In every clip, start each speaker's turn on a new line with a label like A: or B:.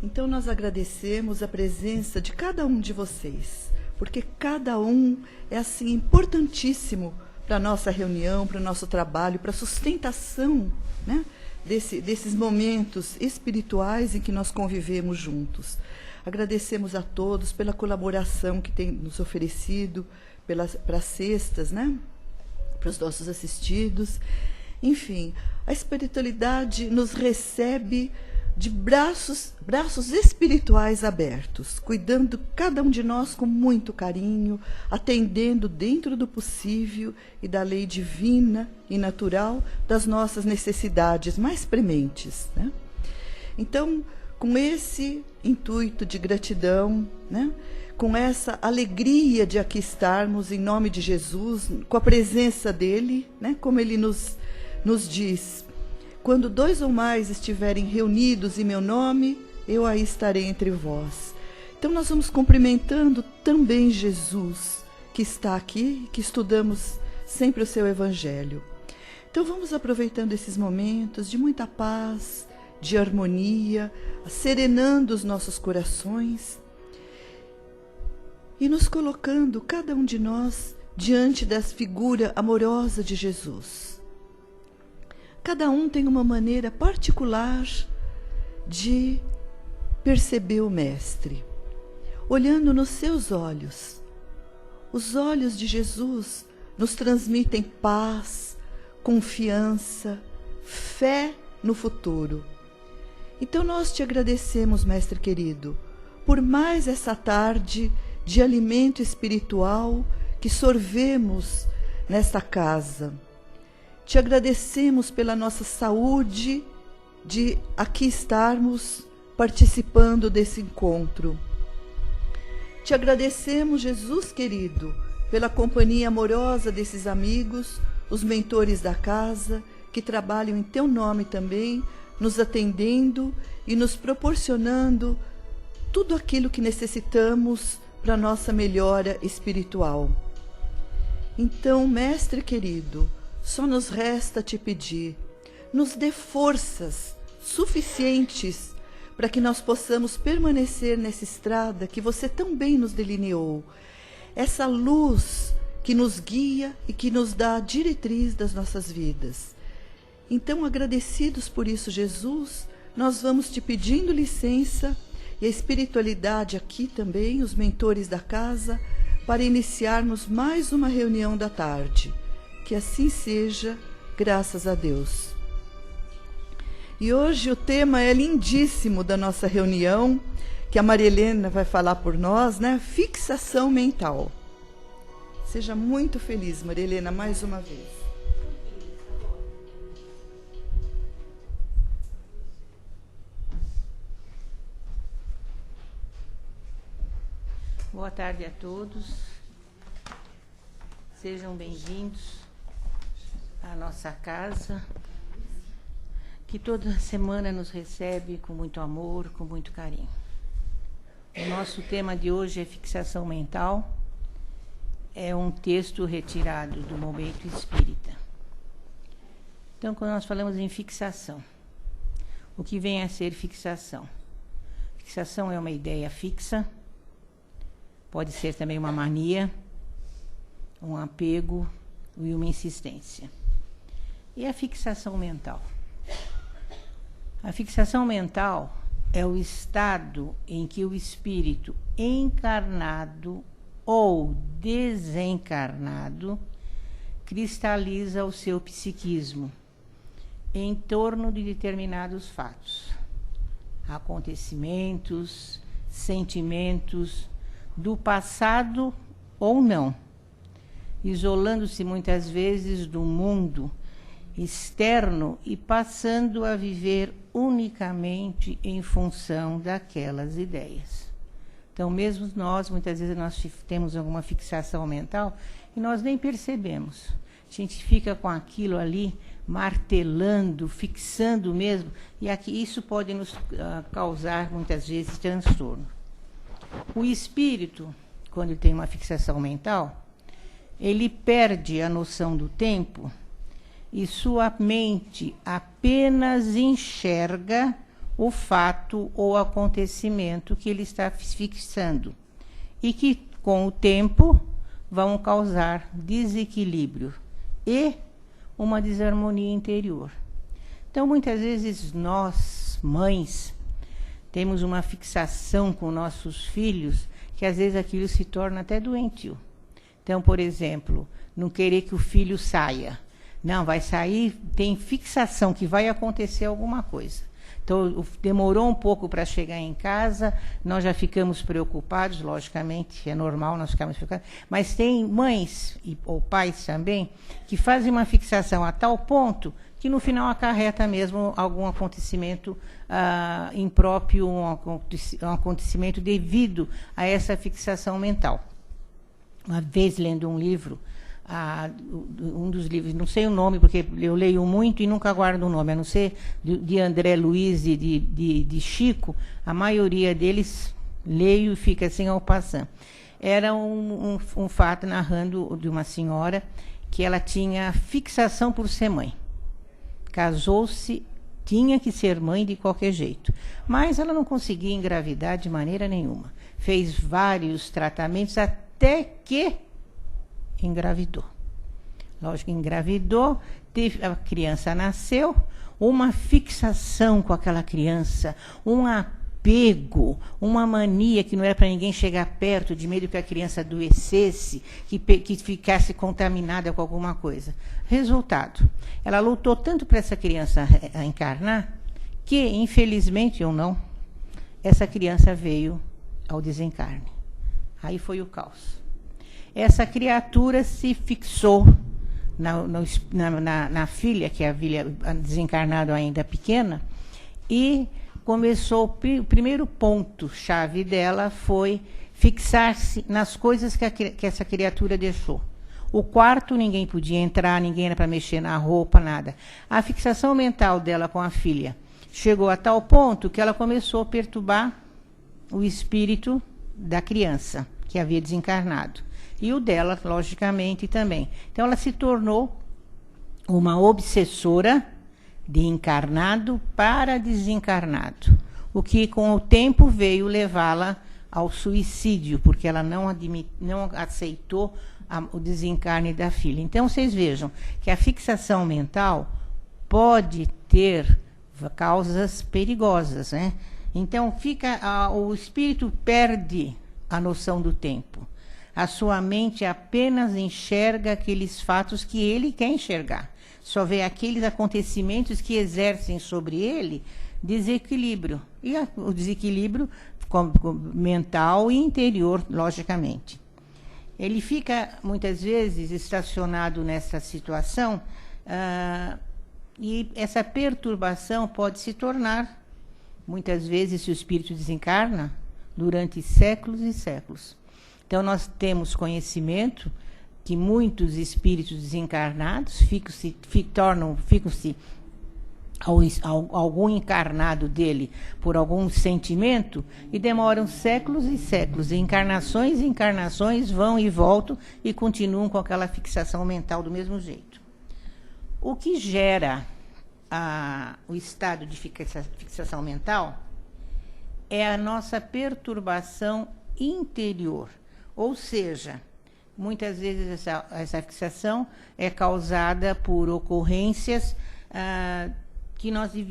A: Então nós agradecemos a presença de cada um de vocês, porque cada um é assim importantíssimo para a nossa reunião, para o nosso trabalho, para a sustentação, né, desses momentos espirituais em que nós convivemos juntos. Agradecemos a todos pela colaboração que tem nos oferecido, para as cestas, né, para os nossos assistidos. Enfim, a espiritualidade nos recebe de braços espirituais abertos, cuidando cada um de nós com muito carinho, atendendo dentro do possível e da lei divina e natural das nossas necessidades mais prementes, né? Então, com esse intuito de gratidão, né, com essa alegria de aqui estarmos em nome de Jesus, com a presença dele, né, como ele nos diz: quando 2 ou mais estiverem reunidos em meu nome, eu aí estarei entre vós. Então nós vamos cumprimentando também Jesus, que está aqui, que estudamos sempre o seu Evangelho. Então vamos aproveitando esses momentos de muita paz, de harmonia, serenando os nossos corações e nos colocando, cada um de nós, diante dessa figura amorosa de Jesus. Cada um tem uma maneira particular de perceber o Mestre. Olhando nos seus olhos, os olhos de Jesus nos transmitem paz, confiança, fé no futuro. Então nós te agradecemos, Mestre querido, por mais essa tarde de alimento espiritual que sorvemos nesta casa. Te agradecemos pela nossa saúde de aqui estarmos participando desse encontro. Te agradecemos, Jesus querido, pela companhia amorosa desses amigos, os mentores da casa, que trabalham em teu nome também, nos atendendo e nos proporcionando tudo aquilo que necessitamos para a nossa melhora espiritual. Então, Mestre querido, só nos resta te pedir, nos dê forças suficientes para que nós possamos permanecer nessa estrada que você tão bem nos delineou, essa luz que nos guia e que nos dá a diretriz das nossas vidas. Então, agradecidos por isso, Jesus, nós vamos te pedindo licença e a espiritualidade aqui também, os mentores da casa, para iniciarmos mais uma reunião da tarde. Que assim seja, graças a Deus. E hoje o tema é lindíssimo da nossa reunião, que a Maria Helena vai falar por nós, né? Fixação mental. Seja muito feliz, Maria Helena, mais uma vez.
B: Boa tarde a todos. Sejam bem-vindos à nossa casa, que toda semana nos recebe com muito amor, com muito carinho. O nosso tema de hoje é fixação mental. É um texto retirado do Momento Espírita. Então, quando nós falamos em fixação, o que vem a ser fixação? Fixação é uma ideia fixa, pode ser também uma mania, um apego e uma insistência. E a fixação mental? A fixação mental é o estado em que o espírito encarnado ou desencarnado cristaliza o seu psiquismo em torno de determinados fatos, acontecimentos, sentimentos do passado ou não, isolando-se muitas vezes do mundo externo e passando a viver unicamente em função daquelas ideias. Então, mesmo nós, muitas vezes nós temos alguma fixação mental e nós nem percebemos. A gente fica com aquilo ali, martelando, fixando mesmo, e aqui isso pode nos causar, muitas vezes, transtorno. O espírito, quando ele tem uma fixação mental, ele perde a noção do tempo e sua mente apenas enxerga o fato ou acontecimento que ele está fixando e que, com o tempo, vão causar desequilíbrio e uma desarmonia interior. Então, muitas vezes, nós, mães, temos uma fixação com nossos filhos que, às vezes, aquilo se torna até doentio. Então, por exemplo, não querer que o filho saia. Não, vai sair, tem fixação que vai acontecer alguma coisa. Então, demorou um pouco para chegar em casa, nós já ficamos preocupados, logicamente, é normal nós ficarmos preocupados, mas tem mães, ou pais também, que fazem uma fixação a tal ponto que no final acarreta mesmo algum acontecimento impróprio, um acontecimento devido a essa fixação mental. Uma vez, lendo um livro, um dos livros, não sei o nome, porque eu leio muito e nunca guardo o nome, a não ser de André Luiz e de Chico, a maioria deles leio e fica assim ao passant. Era um fato narrando de uma senhora que ela tinha fixação por ser mãe. Casou-se, tinha que ser mãe de qualquer jeito, mas ela não conseguia engravidar de maneira nenhuma. Fez vários tratamentos até que engravidou. Lógico que engravidou, a criança nasceu, uma fixação com aquela criança, um apego, uma mania que não era para ninguém chegar perto, de medo que a criança adoecesse, que ficasse contaminada com alguma coisa. Resultado, ela lutou tanto para essa criança encarnar, que, infelizmente ou não, essa criança veio ao desencarne. Aí foi o caos. Essa criatura se fixou na filha, que é a filha desencarnada ainda pequena, e começou, o primeiro ponto-chave dela foi fixar-se nas coisas que essa criatura deixou. O quarto ninguém podia entrar, ninguém era para mexer na roupa, nada. A fixação mental dela com a filha chegou a tal ponto que ela começou a perturbar o espírito da criança, que havia desencarnado. E o dela, logicamente, também. Então, ela se tornou uma obsessora de encarnado para desencarnado, o que, com o tempo, veio levá-la ao suicídio, porque ela não aceitou o desencarne da filha. Então, vocês vejam que a fixação mental pode ter causas perigosas, né? Então, o espírito perde a noção do tempo. A sua mente apenas enxerga aqueles fatos que ele quer enxergar. Só vê aqueles acontecimentos que exercem sobre ele desequilíbrio. E o desequilíbrio mental e interior, logicamente. Ele fica, muitas vezes, estacionado nessa situação, e essa perturbação pode se tornar, muitas vezes, se o espírito desencarna, durante séculos e séculos. Então, nós temos conhecimento que muitos espíritos desencarnados ficam-se algum encarnado dele por algum sentimento e demoram séculos e séculos. E encarnações vão e voltam e continuam com aquela fixação mental do mesmo jeito. O que gera o estado de fixação mental é a nossa perturbação interior. Ou seja, muitas vezes essa fixação é causada por ocorrências de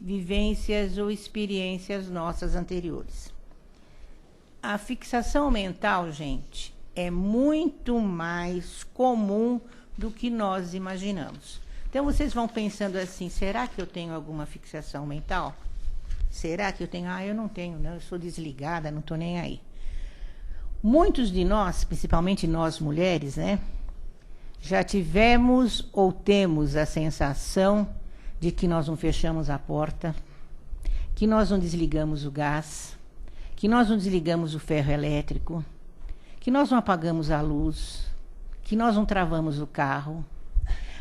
B: vivências ou experiências nossas anteriores. A fixação mental, gente, é muito mais comum do que nós imaginamos. Então, vocês vão pensando assim, será que eu tenho alguma fixação mental? Será que eu tenho? Eu não tenho, não, eu sou desligada, não estou nem aí. Muitos de nós, principalmente nós mulheres, né, já tivemos ou temos a sensação de que nós não fechamos a porta, que nós não desligamos o gás, que nós não desligamos o ferro elétrico, que nós não apagamos a luz, que nós não travamos o carro.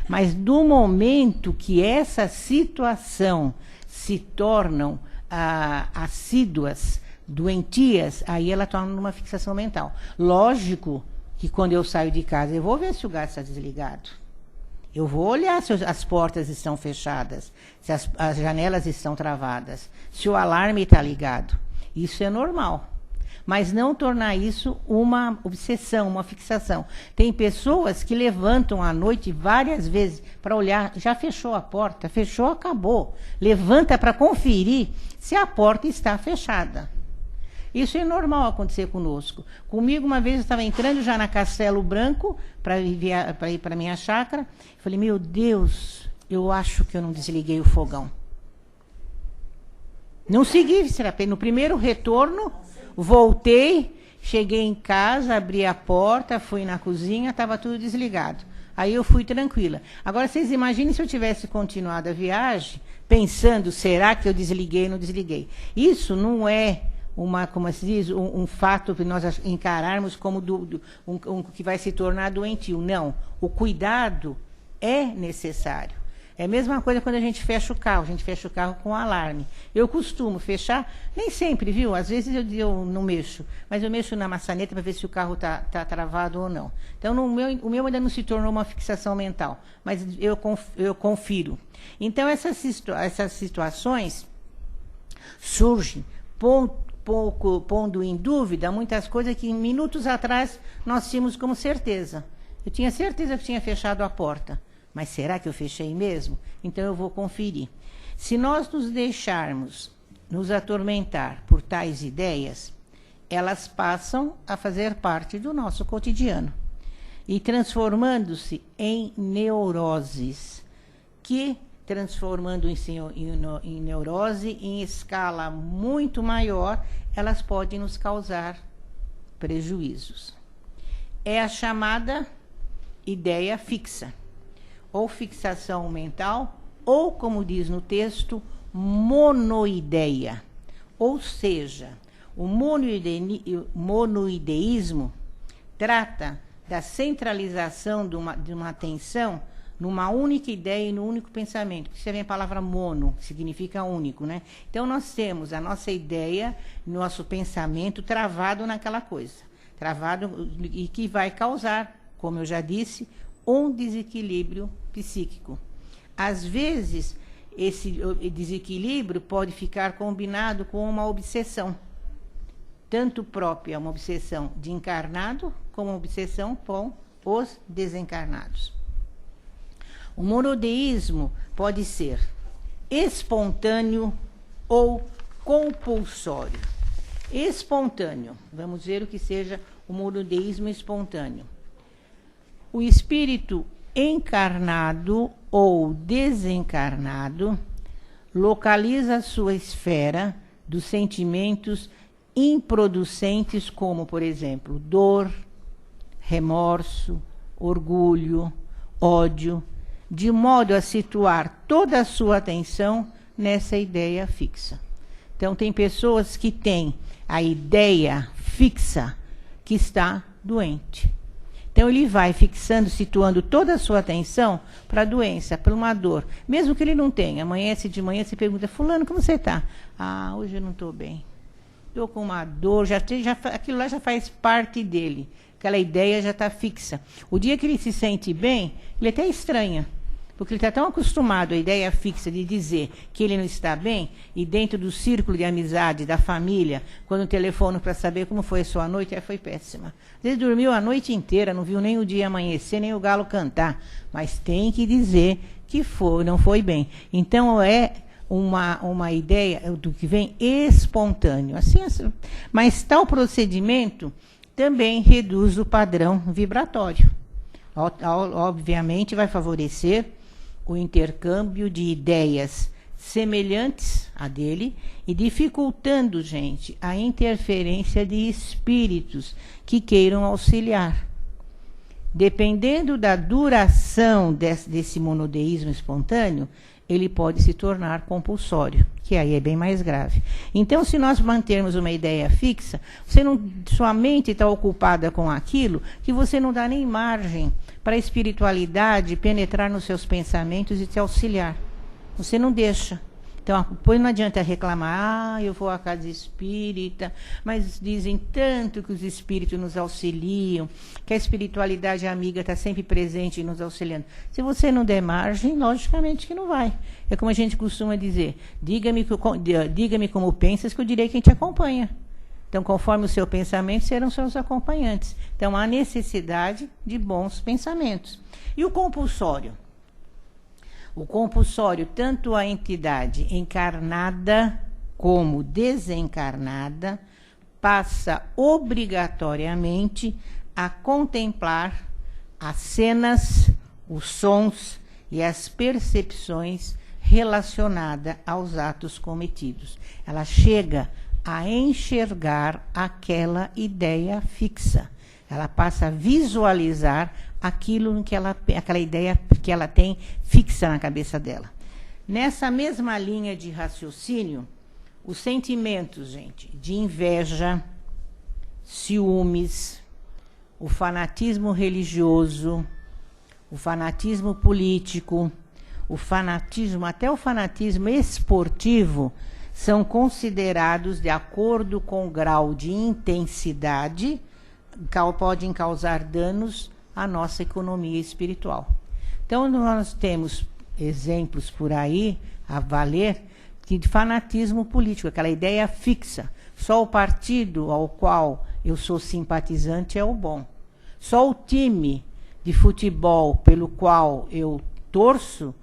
B: Mas do momento que essa situação se tornam assíduas, doentias, aí ela torna uma fixação mental. Lógico que quando eu saio de casa, eu vou ver se o gás está desligado. Eu vou olhar se as portas estão fechadas, se as janelas estão travadas, se o alarme está ligado. Isso é normal. Mas não tornar isso uma obsessão, uma fixação. Tem pessoas que levantam à noite várias vezes para olhar, já fechou a porta, fechou, acabou. Levanta para conferir se a porta está fechada. Isso é normal acontecer conosco. Comigo, uma vez, eu estava entrando já na Castelo Branco para ir para a minha chácara. Falei, meu Deus, eu acho que eu não desliguei o fogão. Não segui, no primeiro retorno, voltei, cheguei em casa, abri a porta, fui na cozinha, estava tudo desligado. Aí eu fui tranquila. Agora, vocês imaginem se eu tivesse continuado a viagem, pensando, será que eu desliguei ou não desliguei? Isso não é como se diz, um fato que nós encararmos como que vai se tornar doentio. Não, o cuidado é necessário. É a mesma coisa quando a gente fecha o carro com alarme. Eu costumo fechar, nem sempre, viu? Às vezes eu não mexo, mas eu mexo na maçaneta para ver se o carro está travado ou não. Então, o meu ainda não se tornou uma fixação mental, mas eu confiro. Então, essas situações surgem pondo em dúvida muitas coisas que minutos atrás nós tínhamos como certeza. Eu tinha certeza que tinha fechado a porta. Mas será que eu fechei mesmo? Então eu vou conferir. Se nós nos deixarmos nos atormentar por tais ideias, elas passam a fazer parte do nosso cotidiano e transformando-se em neuroses, que, transformando-se em neurose em escala muito maior, elas podem nos causar prejuízos. É a chamada ideia fixa, ou fixação mental, ou, como diz no texto, monoideia. Ou seja, o monoideísmo trata da centralização de uma atenção numa única ideia e no único pensamento. Você vê a palavra mono, que significa único, né? Então, nós temos a nossa ideia, nosso pensamento travado naquela coisa. Travado e que vai causar, como eu já disse, um desequilíbrio psíquico. Às vezes, esse desequilíbrio pode ficar combinado com uma obsessão, tanto própria, uma obsessão de encarnado, como uma obsessão com os desencarnados. O monodeísmo pode ser espontâneo ou compulsório. Espontâneo, vamos ver o que seja o monodeísmo espontâneo. O espírito encarnado ou desencarnado localiza sua esfera dos sentimentos improducentes, como, por exemplo, dor, remorso, orgulho, ódio, de modo a situar toda a sua atenção nessa ideia fixa. Então, tem pessoas que têm a ideia fixa que está doente. Então, ele vai fixando, situando toda a sua atenção para a doença, para uma dor. Mesmo que ele não tenha. Amanhece de manhã, se pergunta, fulano, como você está? Ah, hoje eu não estou bem. Estou com uma dor, aquilo lá já faz parte dele. Aquela ideia já está fixa. O dia que ele se sente bem, ele até estranha. Porque ele está tão acostumado à ideia fixa de dizer que ele não está bem, e dentro do círculo de amizade, da família, quando telefono para saber como foi a sua noite, foi péssima. Às vezes dormiu a noite inteira, não viu nem o dia amanhecer, nem o galo cantar. Mas tem que dizer que não foi bem. Então, é uma ideia do que vem espontâneo. Assim, mas tal procedimento também reduz o padrão vibratório. Obviamente, vai favorecer o intercâmbio de ideias semelhantes à dele e dificultando, gente, a interferência de espíritos que queiram auxiliar. Dependendo da duração desse monodeísmo espontâneo, ele pode se tornar compulsório, que aí é bem mais grave. Então, se nós mantermos uma ideia fixa, sua mente está ocupada com aquilo que você não dá nem margem para a espiritualidade penetrar nos seus pensamentos e te auxiliar. Você não deixa. Então, depois não adianta reclamar, eu vou à casa espírita, mas dizem tanto que os espíritos nos auxiliam, que a espiritualidade amiga está sempre presente e nos auxiliando. Se você não der margem, logicamente que não vai. É como a gente costuma dizer, diga-me como pensas que eu direi quem te acompanha. Então, conforme o seu pensamento, serão seus acompanhantes. Então, há necessidade de bons pensamentos. E o compulsório? O compulsório, tanto a entidade encarnada como desencarnada, passa obrigatoriamente a contemplar as cenas, os sons e as percepções relacionadas aos atos cometidos. Ela chega a enxergar aquela ideia fixa. Ela passa a visualizar aquilo aquela ideia que ela tem fixa na cabeça dela. Nessa mesma linha de raciocínio, os sentimentos, gente, de inveja, ciúmes, o fanatismo religioso, o fanatismo político, até o fanatismo esportivo, são considerados, de acordo com o grau de intensidade, podem causar danos à nossa economia espiritual. Então, nós temos exemplos por aí, a valer, de fanatismo político, aquela ideia fixa. Só o partido ao qual eu sou simpatizante é o bom. Só o time de futebol pelo qual eu torço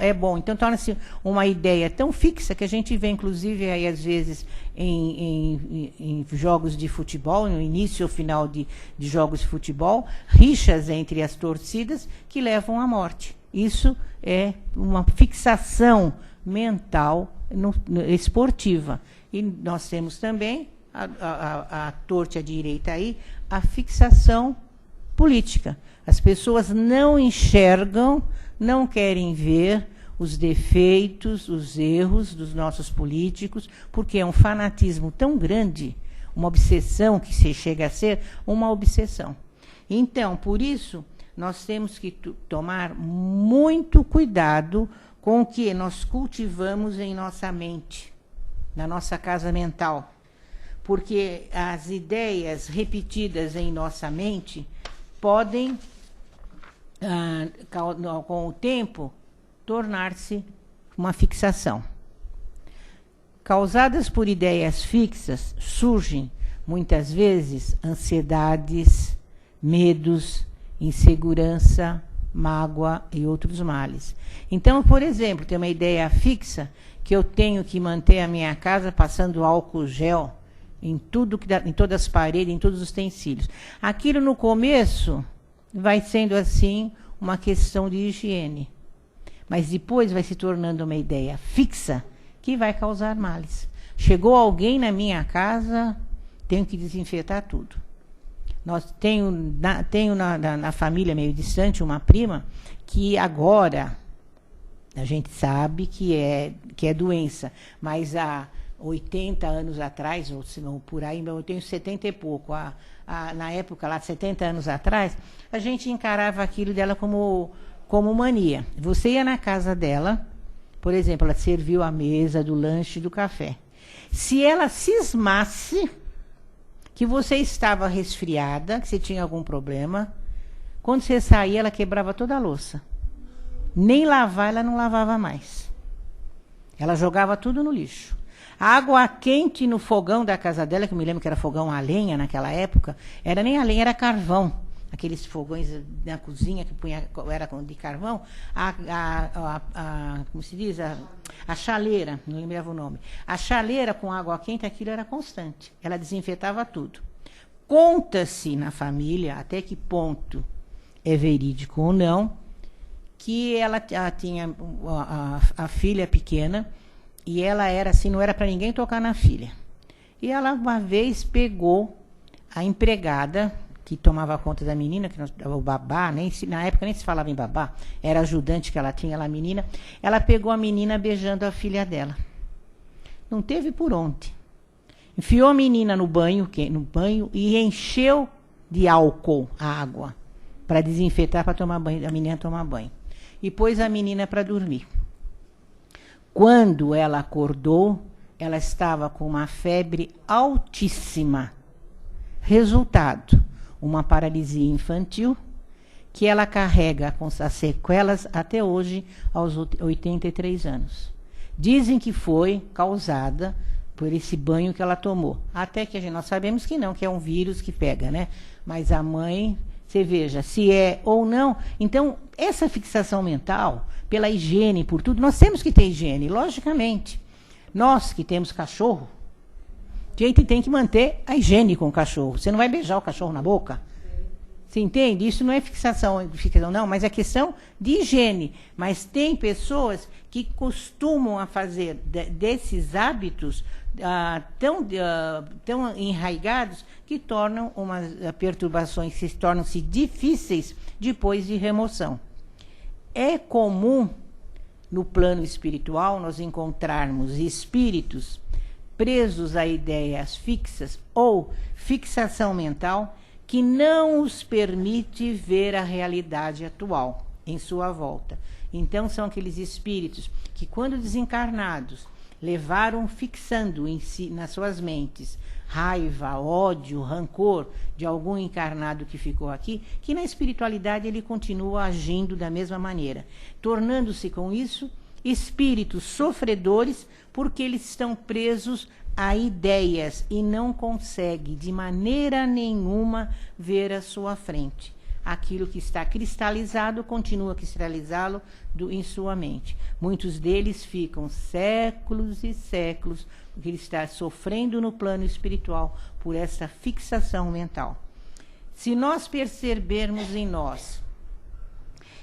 B: é bom. Então, torna-se uma ideia tão fixa que a gente vê, inclusive, aí, às vezes, em jogos de futebol, no início ou final de jogos de futebol, rixas entre as torcidas que levam à morte. Isso é uma fixação mental esportiva. E nós temos também, a torta à direita aí, a fixação política. As pessoas não enxergam, não querem ver os defeitos, os erros dos nossos políticos, porque é um fanatismo tão grande, uma obsessão que se chega a ser uma obsessão. Então, por isso, nós temos que tomar muito cuidado com o que nós cultivamos em nossa mente, na nossa casa mental, porque as ideias repetidas em nossa mente podem, com o tempo, tornar-se uma fixação. Causadas por ideias fixas, surgem, muitas vezes, ansiedades, medos, insegurança, mágoa e outros males. Então, por exemplo, tem uma ideia fixa que eu tenho que manter a minha casa passando álcool gel em todas as paredes, em todos os utensílios. Aquilo no começo vai sendo assim uma questão de higiene, mas depois vai se tornando uma ideia fixa que vai causar males. Chegou alguém na minha casa, tenho que desinfetar tudo. Tenho na família meio distante uma prima que agora a gente sabe que é doença, mas há 80 anos atrás, ou se não por aí, eu tenho 70 e pouco, na época lá, 70 anos atrás, a gente encarava aquilo dela como mania. Você ia na casa dela, por exemplo, ela serviu a mesa do lanche e do café. Se ela cismasse que você estava resfriada, que você tinha algum problema, quando você saía, ela quebrava toda a louça. Nem lavar, ela não lavava mais. Ela jogava tudo no lixo. A água quente no fogão da casa dela, que eu me lembro que era fogão a lenha naquela época, era nem a lenha, era carvão. Aqueles fogões na cozinha que era de carvão, como se diz, a chaleira, não lembrava o nome. A chaleira com água quente, aquilo era constante. Ela desinfetava tudo. Conta-se na família, até que ponto é verídico ou não, que ela tinha a filha pequena, e ela era assim, não era para ninguém tocar na filha. E ela uma vez pegou a empregada que tomava conta da menina, o babá, na época nem se falava em babá, era ajudante que ela tinha, ela menina, ela pegou a menina beijando a filha dela. Não teve por onde. Enfiou a menina no banho e encheu de álcool a água para desinfetar, para tomar banho, a menina tomar banho. E pôs a menina para dormir. Quando ela acordou, ela estava com uma febre altíssima. Resultado, uma paralisia infantil, que ela carrega com as sequelas até hoje, aos 83 anos. Dizem que foi causada por esse banho que ela tomou. Até que nós sabemos que não, que é um vírus que pega, né? Mas a mãe, você veja, se é ou não. Então, essa fixação mental, pela higiene, por tudo, nós temos que ter higiene, logicamente. Nós que temos cachorro, a gente tem que manter a higiene com o cachorro. Você não vai beijar o cachorro na boca? Você entende? Isso não é fixação, não, mas é questão de higiene. Mas tem pessoas que costumam a fazer desses hábitos tão enraigados que tornam umas perturbações que tornam-se difíceis depois de remoção. É comum, no plano espiritual, nós encontrarmos espíritos presos a ideias fixas ou fixação mental que não os permite ver a realidade atual em sua volta. Então, são aqueles espíritos que, quando desencarnados, levaram fixando em si, nas suas mentes, raiva, ódio, rancor de algum encarnado que ficou aqui, que na espiritualidade ele continua agindo da mesma maneira, tornando-se com isso espíritos sofredores, porque eles estão presos a ideias e não consegue de maneira nenhuma ver à sua frente. Aquilo que está cristalizado continua a cristalizá-lo em sua mente. Muitos deles ficam séculos e séculos, porque ele está sofrendo no plano espiritual por essa fixação mental. Se nós percebermos em nós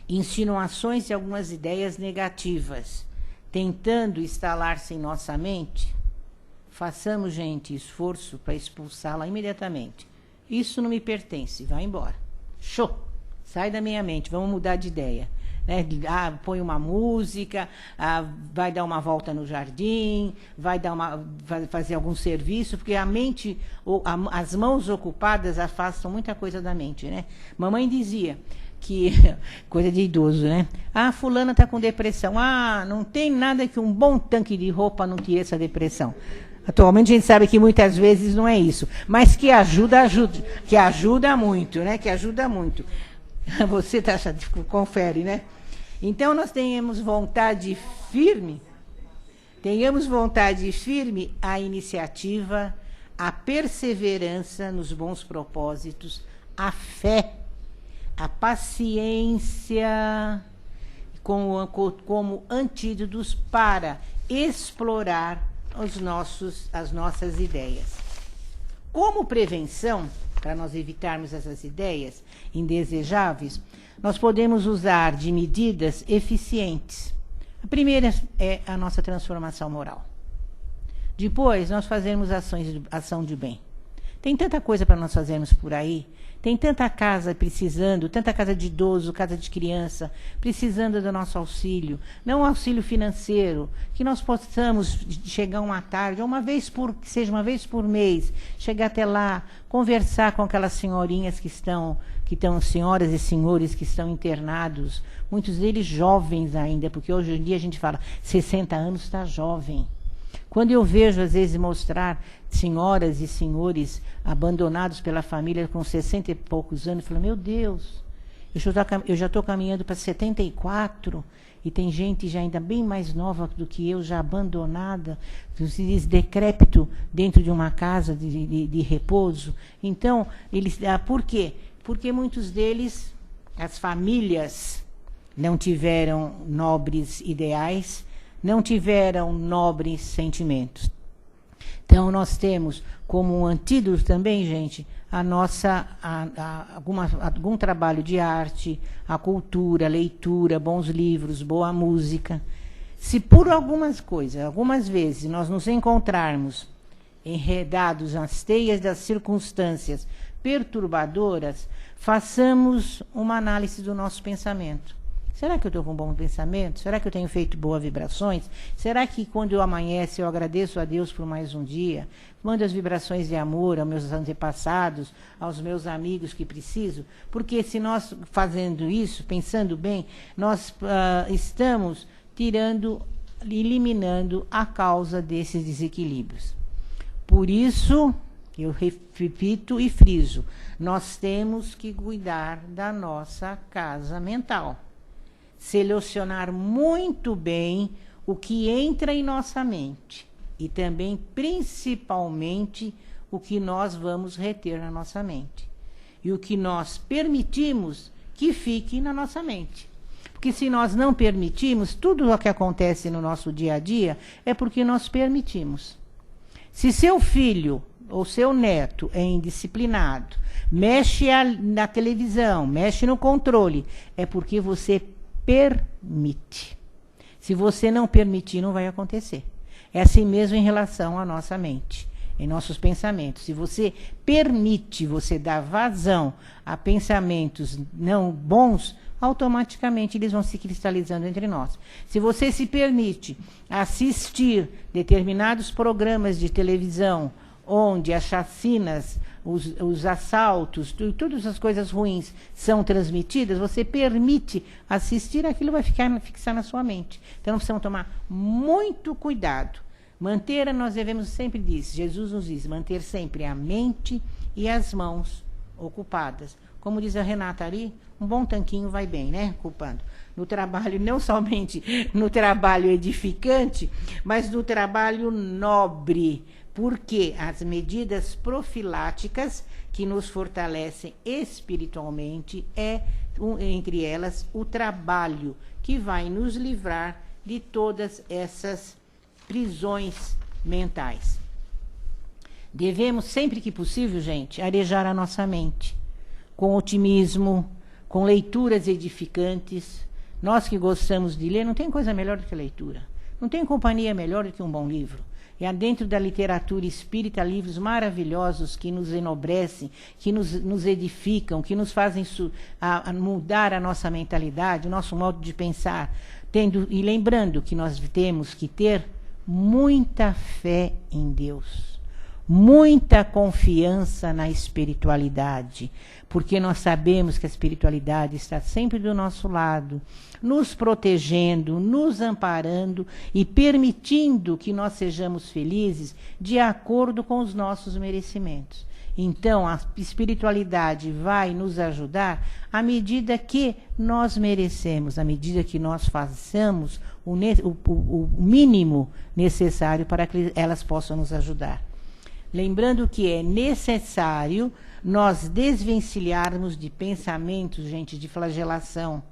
B: insinuações de algumas ideias negativas, tentando instalar-se em nossa mente, façamos, gente, esforço para expulsá-la imediatamente. Isso não me pertence, vai embora. Show! Sai da minha mente, vamos mudar de ideia. Né? Põe uma música, vai dar uma volta no jardim, vai fazer algum serviço, porque a mente, as mãos ocupadas afastam muita coisa da mente. Né? Mamãe dizia que, coisa de idoso, né? Fulana está com depressão. Não tem nada que um bom tanque de roupa não tire essa depressão. Atualmente a gente sabe que muitas vezes não é isso, mas que ajuda muito, né? Que ajuda muito. Você confere, né? Então nós tenhamos vontade firme, a iniciativa, a perseverança nos bons propósitos, a fé, a paciência como antídotos para explorar as nossas ideias. Como prevenção, para nós evitarmos essas ideias indesejáveis, nós podemos usar de medidas eficientes. A primeira é a nossa transformação moral. Depois, nós fazemos ação de bem. Tem tanta coisa para nós fazermos por aí, tem tanta casa precisando, tanta casa de idoso, casa de criança, precisando do nosso auxílio, não auxílio financeiro, que nós possamos chegar uma tarde, ou que seja uma vez por mês, chegar até lá, conversar com aquelas senhorinhas que estão, senhoras e senhores que estão internados, muitos deles jovens ainda, porque hoje em dia a gente fala, 60 anos está jovem. Quando eu vejo, às vezes, mostrar senhoras e senhores abandonados pela família com 60 e poucos anos, eu falo, meu Deus, eu já estou caminhando para 74 e tem gente já ainda bem mais nova do que eu, já abandonada, se diz decrépito dentro de uma casa de repouso. Então, por quê? Porque muitos deles, as famílias, não tiveram nobres ideais, não tiveram nobres sentimentos. Então, nós temos como um antídoto também, gente, algum trabalho de arte, a cultura, a leitura, bons livros, boa música. Se por algumas vezes, nós nos encontrarmos enredados nas teias das circunstâncias perturbadoras, façamos uma análise do nosso pensamento. Será que eu estou com um bom pensamento? Será que eu tenho feito boas vibrações? Será que quando eu amanheço eu agradeço a Deus por mais um dia? Mando as vibrações de amor aos meus antepassados, aos meus amigos que preciso? Porque se nós fazendo isso, pensando bem, nós estamos tirando eliminando a causa desses desequilíbrios. Por isso, eu repito e friso, nós temos que cuidar da nossa casa mental. Selecionar muito bem o que entra em nossa mente e também, principalmente, o que nós vamos reter na nossa mente e o que nós permitimos que fique na nossa mente. Porque se nós não permitimos, tudo o que acontece no nosso dia a dia é porque nós permitimos. Se seu filho ou seu neto é indisciplinado, mexe na televisão, mexe no controle, é porque você permite. Se você não permitir, não vai acontecer. É assim mesmo em relação à nossa mente, em nossos pensamentos. Se você permite, você dá vazão a pensamentos não bons, automaticamente eles vão se cristalizando entre nós. Se você se permite assistir determinados programas de televisão, onde as chacinas, os assaltos, todas as coisas ruins são transmitidas, você permite assistir, aquilo vai fixar na sua mente. Então, precisamos tomar muito cuidado. Nós devemos sempre dizer, Jesus nos diz, manter sempre a mente e as mãos ocupadas. Como diz a Renata ali, um bom tanquinho vai bem, né? Culpando. No trabalho, não somente no trabalho edificante, mas no trabalho nobre. Porque as medidas profiláticas que nos fortalecem espiritualmente entre elas, o trabalho que vai nos livrar de todas essas prisões mentais. Devemos, sempre que possível, gente, arejar a nossa mente com otimismo, com leituras edificantes. Nós que gostamos de ler, não tem coisa melhor do que a leitura. Não tem companhia melhor do que um bom livro. E há dentro da literatura espírita livros maravilhosos que nos enobrecem, que nos edificam, que nos fazem a mudar a nossa mentalidade, o nosso modo de pensar. E lembrando que nós temos que ter muita fé em Deus, muita confiança na espiritualidade, porque nós sabemos que a espiritualidade está sempre do nosso lado, nos protegendo, nos amparando e permitindo que nós sejamos felizes de acordo com os nossos merecimentos. Então, a espiritualidade vai nos ajudar à medida que nós merecemos, à medida que nós façamos o mínimo necessário para que elas possam nos ajudar. Lembrando que é necessário nós desvencilharmos de pensamentos, gente, de flagelação,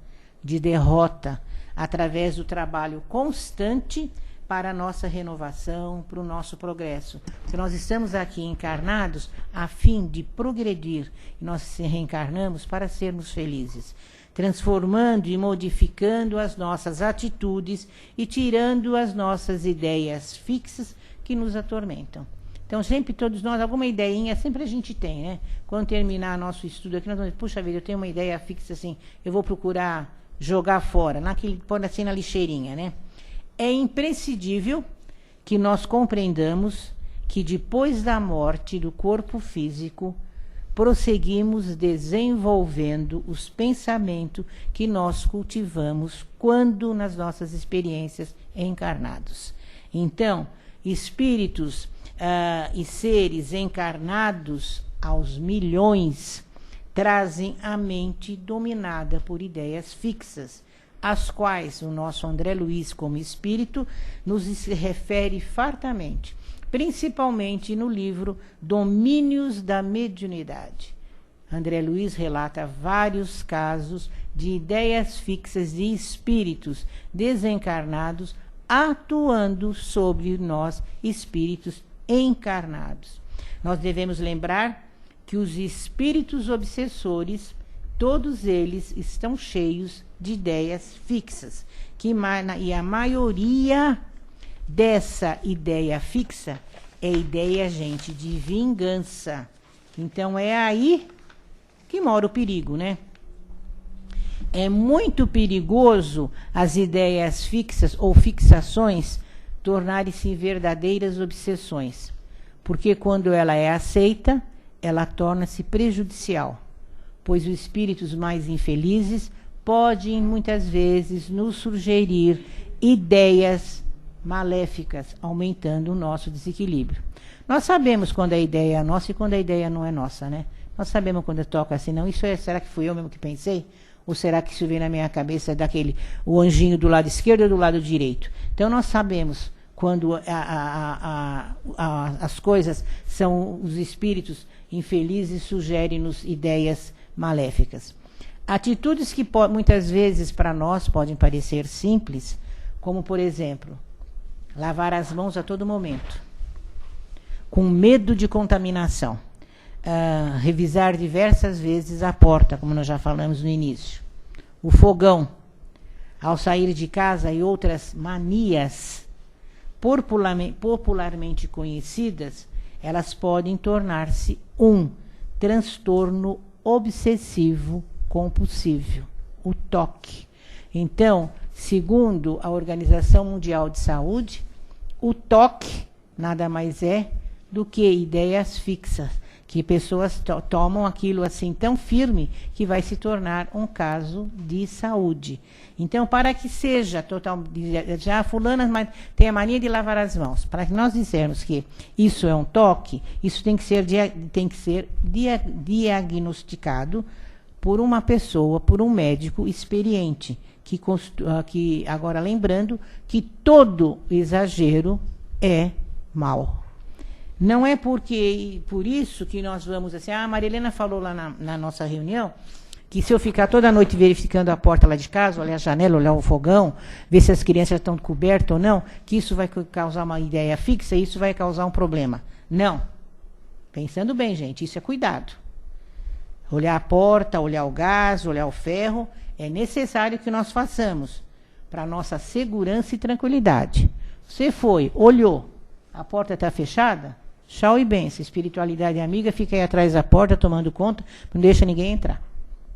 B: de derrota, através do trabalho constante para a nossa renovação, para o nosso progresso. Porque nós estamos aqui encarnados a fim de progredir. E nós reencarnamos para sermos felizes, transformando e modificando as nossas atitudes e tirando as nossas ideias fixas que nos atormentam. Então, sempre todos nós, alguma ideinha, sempre a gente tem, né? Quando terminar nosso estudo aqui, nós vamos dizer, puxa vida, eu tenho uma ideia fixa assim, eu vou procurar jogar fora, pôr assim na lixeirinha, né? É imprescindível que nós compreendamos que depois da morte do corpo físico, prosseguimos desenvolvendo os pensamentos que nós cultivamos quando nas nossas experiências encarnados. Então, espíritos e seres encarnados aos milhões trazem a mente dominada por ideias fixas, às quais o nosso André Luiz, como espírito, nos refere fartamente, principalmente no livro Domínios da Mediunidade. André Luiz relata vários casos de ideias fixas de espíritos desencarnados atuando sobre nós, espíritos encarnados. Nós devemos lembrar que os espíritos obsessores, todos eles estão cheios de ideias fixas, e a maioria dessa ideia fixa é ideia, gente, de vingança. Então é aí que mora o perigo, né? É muito perigoso as ideias fixas ou fixações tornarem-se verdadeiras obsessões, porque quando ela é aceita, ela torna-se prejudicial, pois os espíritos mais infelizes podem muitas vezes nos sugerir ideias maléficas, aumentando o nosso desequilíbrio. Nós sabemos quando a ideia é nossa e quando a ideia não é nossa, né? Nós sabemos quando toca assim, não, isso será que fui eu mesmo que pensei? Ou será que isso vem na minha cabeça o anjinho do lado esquerdo ou do lado direito? Então nós sabemos quando as coisas são os espíritos infelizes sugerem-nos ideias maléficas. Atitudes que muitas vezes para nós podem parecer simples, como por exemplo, lavar as mãos a todo momento, com medo de contaminação. Revisar diversas vezes a porta, como nós já falamos no início. O fogão, ao sair de casa, e outras manias popularmente conhecidas, elas podem tornar-se um transtorno obsessivo compulsivo, o TOC. Então, segundo a Organização Mundial de Saúde, o TOC nada mais é do que ideias fixas, que pessoas tomam aquilo assim tão firme que vai se tornar um caso de saúde. Então, para que seja total, já fulana mas tem a mania de lavar as mãos, para que nós dissermos que isso é um toque, isso tem que ser diagnosticado por uma pessoa, por um médico experiente, que agora lembrando que todo exagero é mal. Não é por isso que nós vamos assim, a Maria Helena falou lá na nossa reunião, que se eu ficar toda noite verificando a porta lá de casa, olhar a janela, olhar o fogão, ver se as crianças estão cobertas ou não, que isso vai causar uma ideia fixa e isso vai causar um problema. Não. Pensando bem, gente, isso é cuidado. Olhar a porta, olhar o gás, olhar o ferro, é necessário que nós façamos para a nossa segurança e tranquilidade. Você foi, olhou, a porta está fechada? Tchau e benção. Espiritualidade amiga, fica aí atrás da porta tomando conta, não deixa ninguém entrar.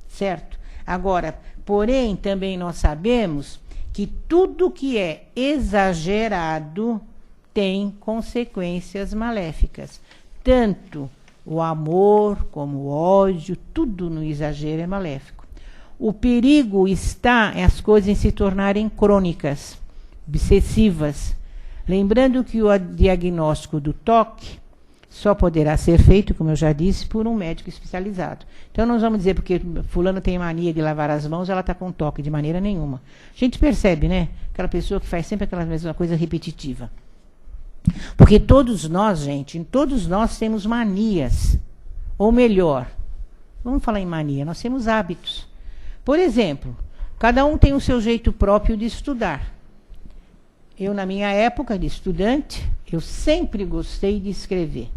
B: Certo? Agora, porém, também nós sabemos que tudo que é exagerado tem consequências maléficas. Tanto o amor como o ódio, tudo no exagero é maléfico. O perigo está em as coisas se tornarem crônicas, obsessivas. Lembrando que o diagnóstico do TOC só poderá ser feito, como eu já disse, por um médico especializado. Então, nós vamos dizer, porque fulano tem mania de lavar as mãos, ela está com TOC, de maneira nenhuma. A gente percebe, né? Aquela pessoa que faz sempre aquela mesma coisa repetitiva. Porque todos nós, gente, todos nós temos manias. Ou melhor, vamos falar em mania, nós temos hábitos. Por exemplo, cada um tem o seu jeito próprio de estudar. Eu, na minha época de estudante, eu sempre gostei de escrever.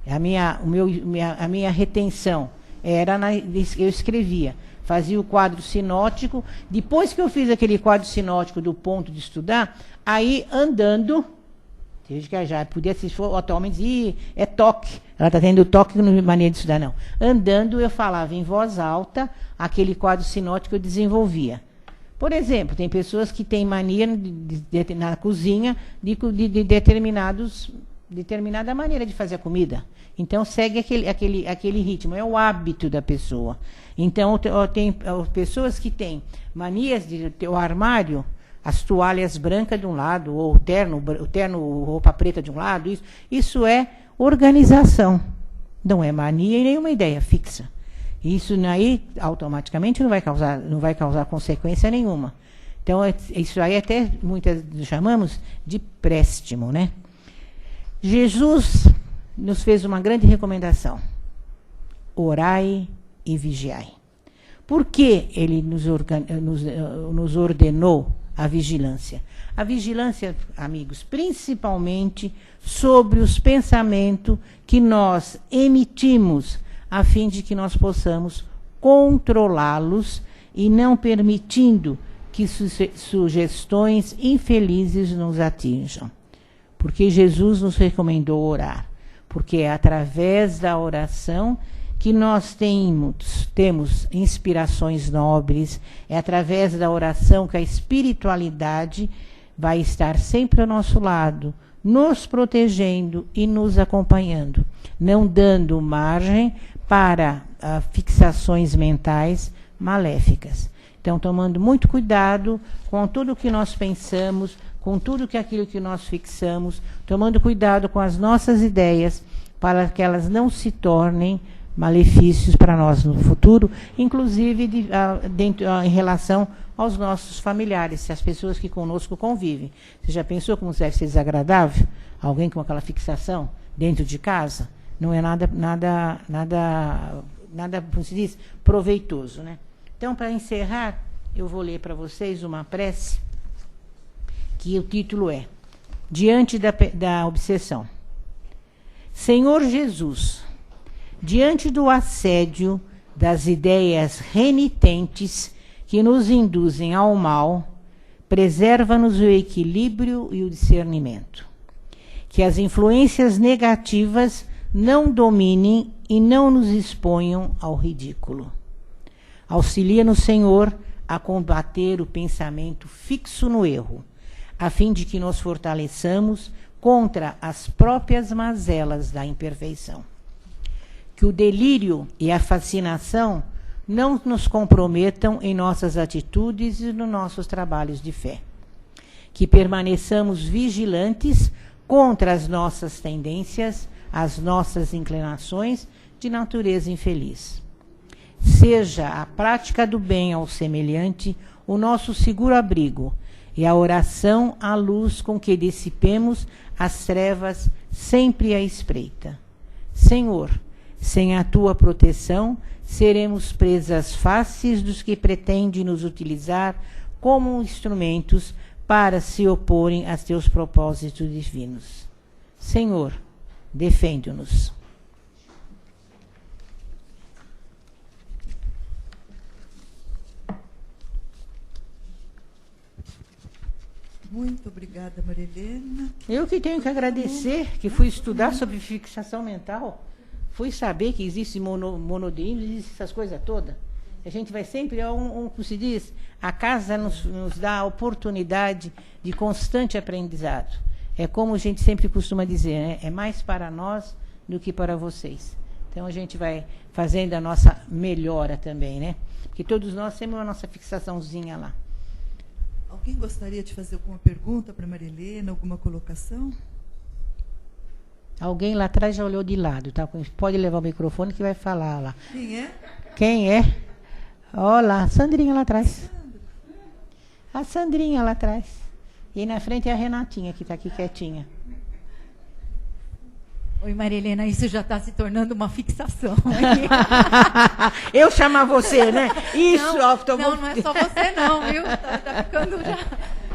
B: A minha retenção era, eu escrevia, fazia o quadro sinótico. Depois que eu fiz aquele quadro sinótico do ponto de estudar, aí andando, que já podia se for atualmente, é toque. Ela está tendo toque, não é mania de estudar, não. Andando, eu falava em voz alta, aquele quadro sinótico eu desenvolvia. Por exemplo, tem pessoas que têm mania na cozinha de determinada maneira de fazer a comida. Então, segue aquele ritmo, é o hábito da pessoa. Então, tem pessoas que têm manias de ter o armário, as toalhas brancas de um lado, ou o terno roupa preta de um lado. Isso é organização. Não é mania e nenhuma ideia fixa. Isso aí, automaticamente, não vai causar consequência nenhuma. Então, isso aí até muitas chamamos de préstimo, né? Jesus nos fez uma grande recomendação. Orai e vigiai. Por que ele nos ordenou a vigilância? A vigilância, amigos, principalmente sobre os pensamentos que nós emitimos, a fim de que nós possamos controlá-los e não permitindo que sugestões infelizes nos atinjam. Porque Jesus nos recomendou orar. Porque é através da oração que nós temos inspirações nobres, é através da oração que a espiritualidade vai estar sempre ao nosso lado, nos protegendo e nos acompanhando, não dando margem para fixações mentais maléficas. Então, tomando muito cuidado com tudo o que nós pensamos, com tudo aquilo que nós fixamos, tomando cuidado com as nossas ideias, para que elas não se tornem malefícios para nós no futuro, inclusive em relação aos nossos familiares, as pessoas que conosco convivem. Você já pensou como deve ser desagradável? Alguém com aquela fixação dentro de casa? Não é nada, como se diz, proveitoso, né? Então, para encerrar, eu vou ler para vocês uma prece, que o título é Diante da Obsessão. Senhor Jesus, diante do assédio das ideias renitentes que nos induzem ao mal, preserva-nos o equilíbrio e o discernimento. Que as influências negativas não dominem e não nos exponham ao ridículo. Auxilia-nos, Senhor, a combater o pensamento fixo no erro, a fim de que nos fortaleçamos contra as próprias mazelas da imperfeição. Que o delírio e a fascinação não nos comprometam em nossas atitudes e nos nossos trabalhos de fé. Que permaneçamos vigilantes contra as nossas tendências, as nossas inclinações de natureza infeliz. Seja a prática do bem ao semelhante o nosso seguro abrigo, e a oração a luz com que dissipemos as trevas sempre à espreita. Senhor, sem a tua proteção, seremos presas fáceis dos que pretendem nos utilizar como instrumentos para se oporem a teus propósitos divinos. Senhor, defende-nos.
A: Muito obrigada, Maria Helena.
B: Eu que tenho que agradecer, que fui estudar sobre fixação mental, fui saber que existe monodeísmo, existe essas coisas todas. A gente vai sempre, como se diz, a casa nos dá a oportunidade de constante aprendizado. É como a gente sempre costuma dizer, né? É mais para nós do que para vocês. Então a gente vai fazendo a nossa melhora também, né? Porque todos nós temos a nossa fixaçãozinha lá.
A: Alguém gostaria de fazer alguma pergunta para Maria Helena, alguma colocação?
B: Alguém lá atrás já olhou de lado, tá? Pode levar o microfone que vai falar lá.
A: Quem é?
B: Quem é? Olha lá, a Sandrinha lá atrás. A Sandrinha lá atrás. E na frente é a Renatinha, que está aqui quietinha.
C: Oi, Maria Helena, isso já está se tornando uma fixação.
B: Eu chamar você, né? Isso,
C: não é só você não, viu? Tá ficando já.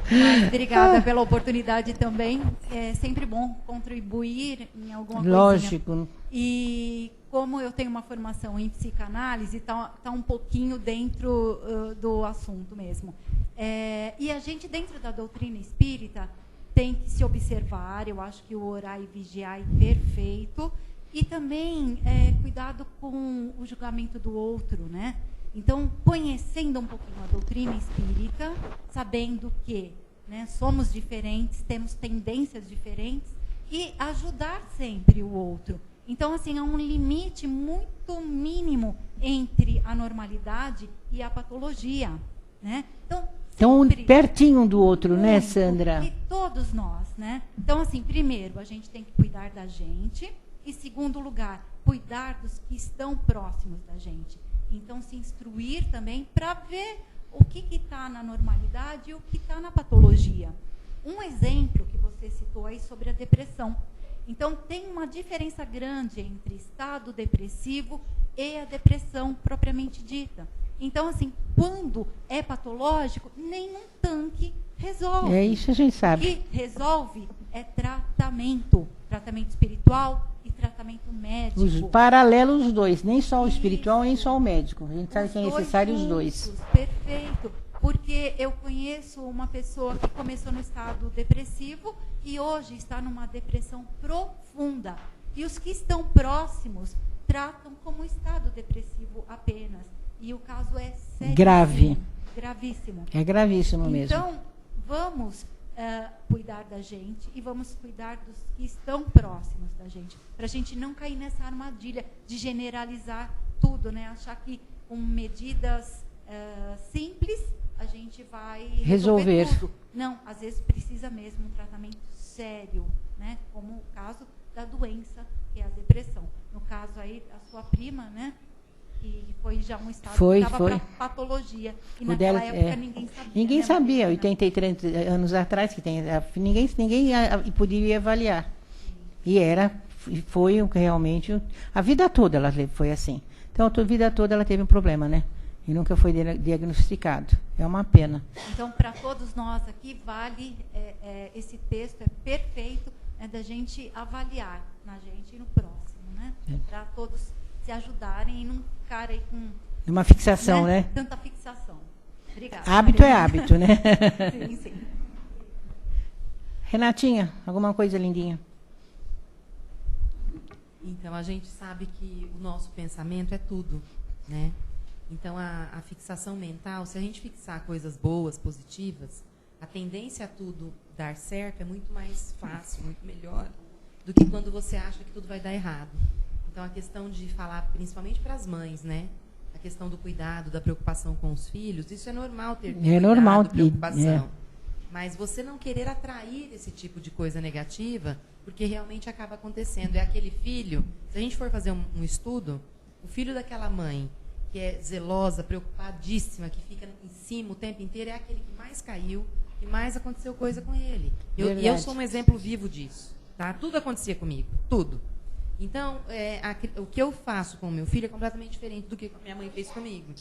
C: Mas, obrigada pela oportunidade também. É sempre bom contribuir em alguma coisa.
B: Lógico.
C: E como eu tenho uma formação em psicanálise, tá um pouquinho dentro do assunto mesmo. E a gente, dentro da doutrina espírita, tem que se observar, eu acho que o orar e vigiar é perfeito, e também cuidado com o julgamento do outro, né? Então, conhecendo um pouquinho a doutrina espírita, sabendo que, né, somos diferentes, temos tendências diferentes, e ajudar sempre o outro. Então, assim, há um limite muito mínimo entre a normalidade e a patologia, né? Então,
B: pertinho um do outro, né, Sandra?
C: E todos nós, né? Então, assim, primeiro, a gente tem que cuidar da gente. E, segundo lugar, cuidar dos que estão próximos da gente. Então, se instruir também para ver o que está na normalidade e o que está na patologia. Um exemplo que você citou aí sobre a depressão. Então, tem uma diferença grande entre estado depressivo e a depressão propriamente dita. Então, assim, quando é patológico, nenhum tanque resolve.
B: É isso a gente sabe.
C: O que resolve é tratamento. Tratamento espiritual e tratamento médico.
B: Os paralelos, os dois. Nem só o espiritual, nem só o médico. A gente sabe que é necessário os dois.
C: Perfeito. Porque eu conheço uma pessoa que começou no estado depressivo e hoje está numa depressão profunda. E os que estão próximos tratam como estado depressivo apenas. E o caso é sério.
B: Grave.
C: Gravíssimo.
B: É gravíssimo mesmo.
C: Então, vamos cuidar da gente e vamos cuidar dos que estão próximos da gente. Para a gente não cair nessa armadilha de generalizar tudo, né? Achar que com medidas simples a gente vai
B: Resolver
C: tudo. Não, às vezes precisa mesmo um tratamento sério, né? Como o caso da doença, que é a depressão. No caso aí, a sua prima, né? Que foi já um estado que estava para patologia. E naquela época ninguém sabia.
B: Ninguém sabia, 83 anos atrás, ninguém podia avaliar. E foi realmente, a vida toda ela foi assim. Então, a vida toda ela teve um problema, né? E nunca foi diagnosticado. É uma pena.
C: Então, para todos nós aqui, vale esse texto, é perfeito, da gente avaliar na gente e no próximo, né? Para todos se ajudarem e não ficarem com...
B: Uma fixação, né?
C: Tanta fixação. Obrigada.
B: Hábito é hábito, né?
C: Sim, sim.
B: Renatinha, alguma coisa lindinha?
D: Então, a gente sabe que o nosso pensamento é tudo, né? Então, a fixação mental, se a gente fixar coisas boas, positivas, a tendência a tudo dar certo é muito mais fácil, muito melhor do que quando você acha que tudo vai dar errado. Então, a questão de falar, principalmente para as mães, né? A questão do cuidado, da preocupação com os filhos, isso é normal ter cuidado,
B: normal,
D: preocupação. Mas você não querer atrair esse tipo de coisa negativa, porque realmente acaba acontecendo. É aquele filho, se a gente for fazer um estudo, o filho daquela mãe que é zelosa, preocupadíssima, que fica em cima o tempo inteiro, é aquele que mais caiu, que mais aconteceu coisa com ele. Eu sou um exemplo vivo disso. Tá? Tudo acontecia comigo, tudo. Então, o que eu faço com o meu filho é completamente diferente do que a minha mãe fez comigo.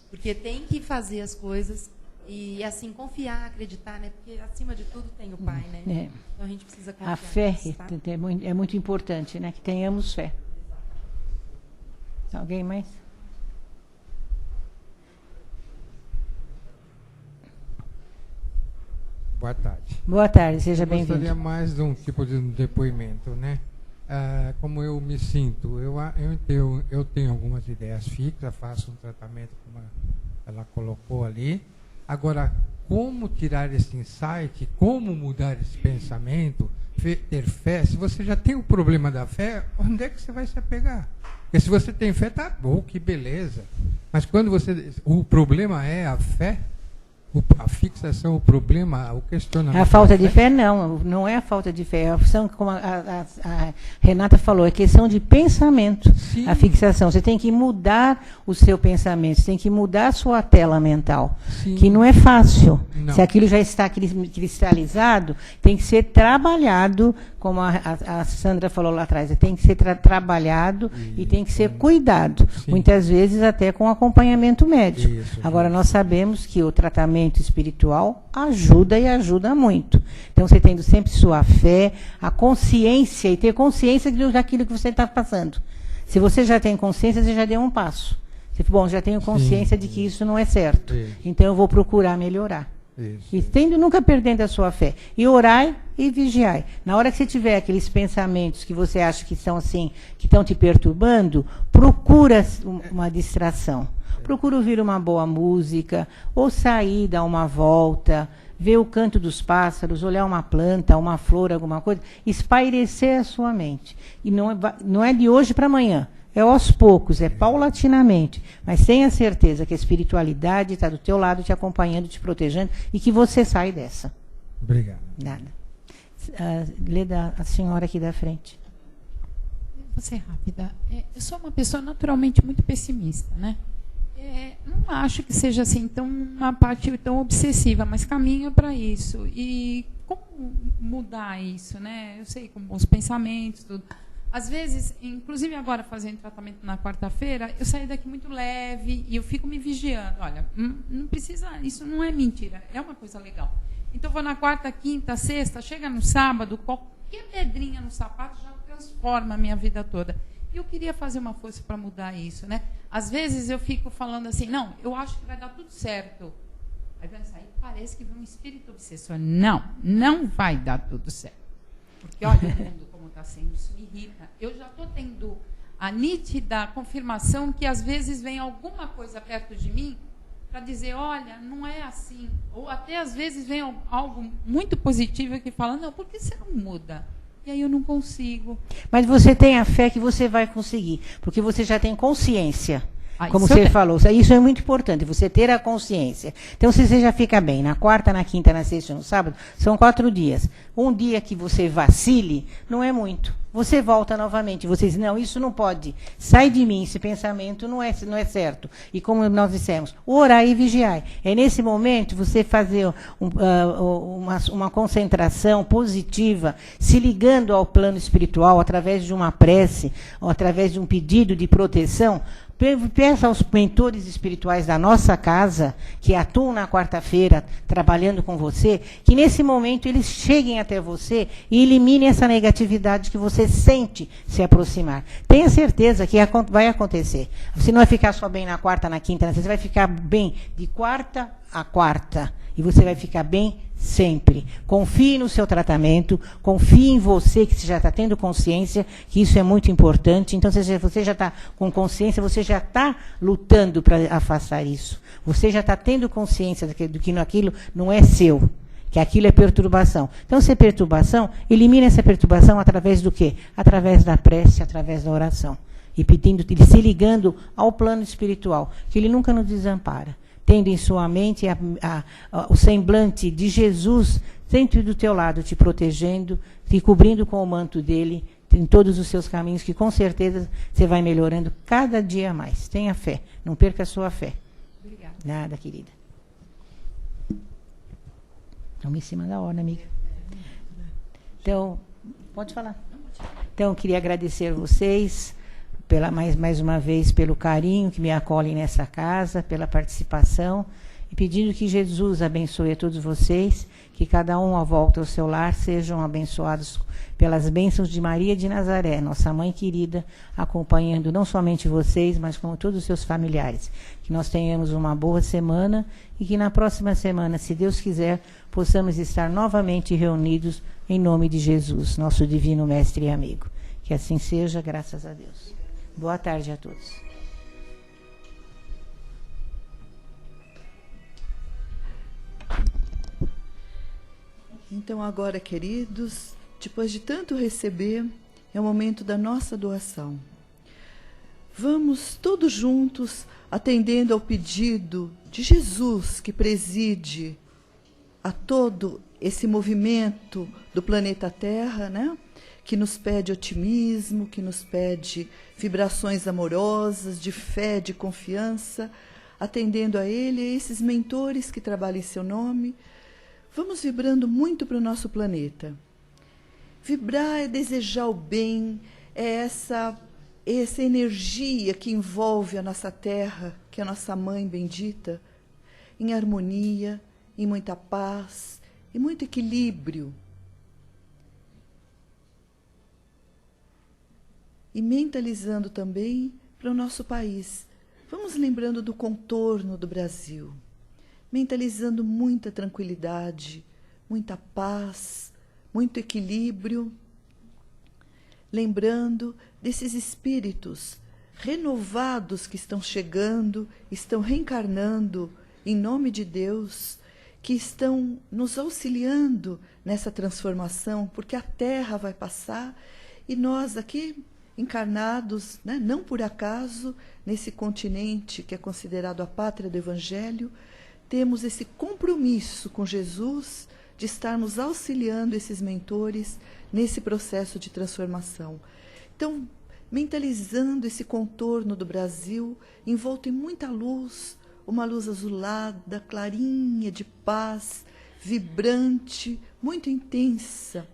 D: Porque tem que fazer as coisas e, assim, confiar, acreditar, né? Porque, acima de tudo, tem o pai, né? Então, a gente precisa confiar.
B: A fé
D: nisso, tá?
B: é muito importante, né? Que tenhamos fé. Alguém mais?
E: Boa tarde.
B: Boa tarde, seja bem-vindo.
E: Eu gostaria mais de um tipo de depoimento, né? Como eu me sinto, eu tenho algumas ideias fixas, faço um tratamento como ela colocou ali. Agora, como tirar esse insight, como mudar esse pensamento, ter fé? Se você já tem o problema da fé, onde é que você vai se apegar? Porque se você tem fé, tá bom, que beleza. Mas quando o problema é a fé, a fixação, o problema, o questionamento.
B: A falta de fé, não é a falta de fé. Como a Renata falou, é questão de pensamento. Sim. A fixação. Você tem que mudar o seu pensamento, você tem que mudar a sua tela mental. Sim. Que não é fácil. Não. Se aquilo já está cristalizado, tem que ser trabalhado, como a Sandra falou lá atrás, tem que ser trabalhado e tem que ser cuidado. Sim. Muitas vezes até com acompanhamento médico. Isso, agora, nós sabemos que o tratamento espiritual ajuda e ajuda muito. Então, você tendo sempre sua fé, a consciência e ter consciência daquilo que você está passando. Se você já tem consciência, você já deu um passo. Bom, já tenho consciência de que isso não é certo. Isso. Então, eu vou procurar melhorar. Isso. E nunca perdendo a sua fé. E orai e vigiai. Na hora que você tiver aqueles pensamentos que você acha que são assim, que estão te perturbando, procura uma distração. Procura ouvir uma boa música, ou sair, dar uma volta, ver o canto dos pássaros, olhar uma planta, uma flor, alguma coisa, espairecer a sua mente. E não é de hoje para amanhã, é aos poucos, é paulatinamente, mas tenha certeza que a espiritualidade está do teu lado, te acompanhando, te protegendo, e que você sai dessa.
E: Obrigado.
B: Nada. Lê a senhora aqui da frente.
F: Vou ser rápida. Eu sou uma pessoa naturalmente muito pessimista, né? Não acho que seja assim uma parte tão obsessiva, mas caminho para isso. E como mudar isso, né? Eu sei, com bons pensamentos, tudo. Às vezes, inclusive agora fazendo tratamento na quarta-feira, eu saí daqui muito leve e eu fico me vigiando. Olha, não precisa, isso não é mentira, é uma coisa legal. Então, vou na quarta, quinta, sexta, chega no sábado, qualquer pedrinha no sapato já transforma a minha vida toda. E eu queria fazer uma força para mudar isso, né? Às vezes eu fico falando assim, não, eu acho que vai dar tudo certo. Aí vai sair, parece que vem um espírito obsessor. Não vai dar tudo certo. Porque olha o mundo como está sendo, isso me irrita. Eu já estou tendo a nítida confirmação que às vezes vem alguma coisa perto de mim para dizer, olha, não é assim. Ou até às vezes vem algo muito positivo que fala, não, por que você não muda? E aí eu não consigo.
B: Mas você tem a fé que você vai conseguir, porque você já tem consciência. Como
F: isso eu
B: você
F: tenho.
B: falou, isso é muito importante, você ter a consciência. Então, se você já fica bem, na quarta, na quinta, na sexta, no sábado, são 4 dias. Um dia que você vacile, não é muito. Você volta novamente, você diz, não, isso não pode. Sai de mim, esse pensamento não é certo. E como nós dissemos, orar e vigiar. É nesse momento você fazer uma concentração positiva, se ligando ao plano espiritual, através de uma prece, ou através de um pedido de proteção. Peça aos mentores espirituais da nossa casa, que atuam na quarta-feira, trabalhando com você, que nesse momento eles cheguem até você e eliminem essa negatividade que você sente se aproximar. Tenha certeza que vai acontecer. Você não vai ficar só bem na quarta, na quinta, na sexta, você vai ficar bem de quarta a quarta. E você vai ficar bem sempre. Confie no seu tratamento, confie em você, que você já está tendo consciência, que isso é muito importante. Então, se você já está com consciência, você já está lutando para afastar isso. Você já está tendo consciência do que aquilo não é seu, que aquilo é perturbação. Então, se é perturbação, elimine essa perturbação através do quê? Através da prece, através da oração. E pedindo, se ligando ao plano espiritual, que ele nunca nos desampara. Tendo em sua mente o semblante de Jesus sempre do teu lado, te protegendo, te cobrindo com o manto dele, em todos os seus caminhos, que com certeza você vai melhorando cada dia mais. Tenha fé, não perca a sua fé.
D: Obrigada.
B: Nada, querida. Estamos em cima da hora, amiga. Então, pode falar. Então, queria agradecer a vocês mais uma vez pelo carinho que me acolhem nessa casa, pela participação, e pedindo que Jesus abençoe a todos vocês, que cada um à volta ao seu lar sejam abençoados pelas bênçãos de Maria de Nazaré, nossa mãe querida, acompanhando não somente vocês, mas como todos os seus familiares. Que nós tenhamos uma boa semana e que na próxima semana, se Deus quiser, possamos estar novamente reunidos em nome de Jesus, nosso divino mestre e amigo. Que assim seja, graças a Deus. Boa tarde a todos.
A: Então, agora, queridos, depois de tanto receber, é o momento da nossa doação. Vamos todos juntos, atendendo ao pedido de Jesus, que preside a todo esse movimento do planeta Terra, né? Que nos pede otimismo, que nos pede vibrações amorosas, de fé, de confiança, atendendo a Ele, a esses mentores que trabalham em seu nome. Vamos vibrando muito para o nosso planeta. Vibrar é desejar o bem, é essa energia que envolve a nossa terra, que é a nossa mãe bendita, em harmonia, em muita paz, em muito equilíbrio. E mentalizando também para o nosso país. Vamos lembrando do contorno do Brasil, mentalizando muita tranquilidade, muita paz, muito equilíbrio, lembrando desses espíritos renovados que estão chegando, estão reencarnando em nome de Deus, que estão nos auxiliando nessa transformação, porque a Terra vai passar e nós aqui encarnados, né, não por acaso, nesse continente que é considerado a pátria do Evangelho, temos esse compromisso com Jesus de estarmos auxiliando esses mentores nesse processo de transformação. Então, mentalizando esse contorno do Brasil, envolto em muita luz, uma luz azulada, clarinha, de paz, vibrante, muito intensa,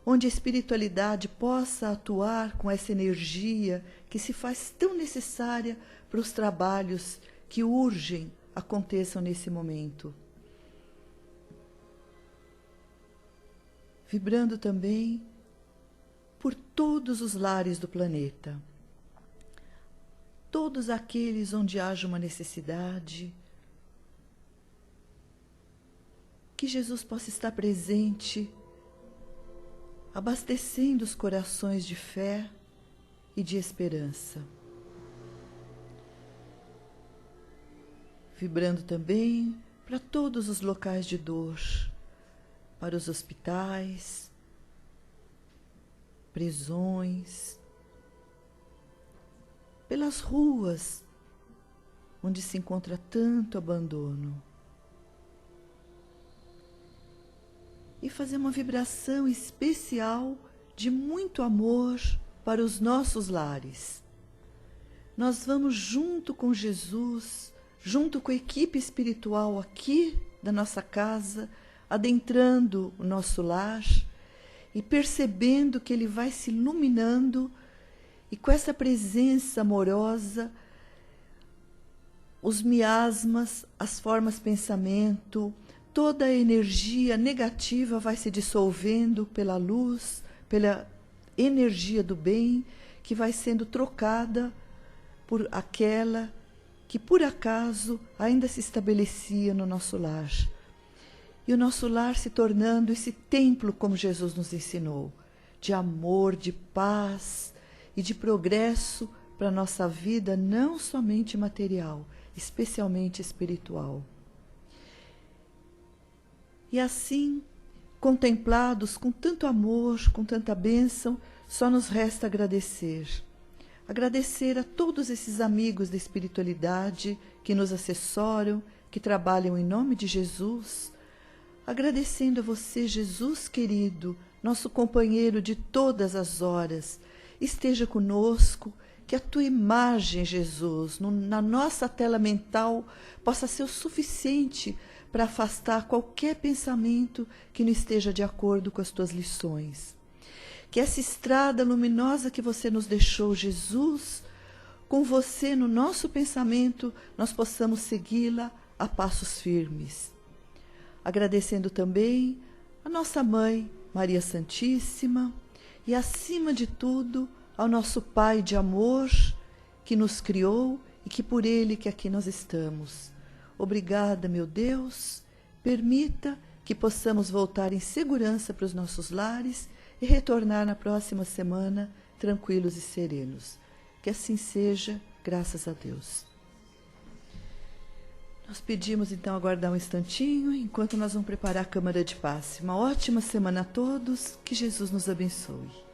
A: onde a espiritualidade possa atuar com essa energia que se faz tão necessária para os trabalhos que urgem aconteçam nesse momento. Vibrando também por todos os lares do planeta, todos aqueles onde haja uma necessidade, que Jesus possa estar presente, abastecendo os corações de fé e de esperança. Vibrando também para todos os locais de dor, para os hospitais, prisões, pelas ruas onde se encontra tanto abandono. E fazer uma vibração especial de muito amor para os nossos lares. Nós vamos junto com Jesus, junto com a equipe espiritual aqui da nossa casa, adentrando o nosso lar e percebendo que ele vai se iluminando, e com essa presença amorosa, os miasmas, as formas de pensamento, toda a energia negativa vai se dissolvendo pela luz, pela energia do bem, que vai sendo trocada por aquela que por acaso ainda se estabelecia no nosso lar. E o nosso lar se tornando esse templo, como Jesus nos ensinou, de amor, de paz e de progresso para a nossa vida, não somente material, especialmente espiritual. E assim, contemplados com tanto amor, com tanta bênção, só nos resta agradecer. Agradecer a todos esses amigos da espiritualidade que nos assessoram, que trabalham em nome de Jesus. Agradecendo a você, Jesus querido, nosso companheiro de todas as horas. Esteja conosco, que a tua imagem, Jesus, na nossa tela mental, possa ser o suficiente para afastar qualquer pensamento que não esteja de acordo com as tuas lições. Que essa estrada luminosa que você nos deixou, Jesus, com você no nosso pensamento, nós possamos segui-la a passos firmes. Agradecendo também a nossa Mãe, Maria Santíssima, e acima de tudo, ao nosso Pai de amor, que nos criou e que por Ele que aqui nós estamos. Obrigada, meu Deus, permita que possamos voltar em segurança para os nossos lares e retornar na próxima semana tranquilos e serenos. Que assim seja, graças a Deus. Nós pedimos então aguardar um instantinho, enquanto nós vamos preparar a Câmara de Passe. Uma ótima semana a todos, que Jesus nos abençoe.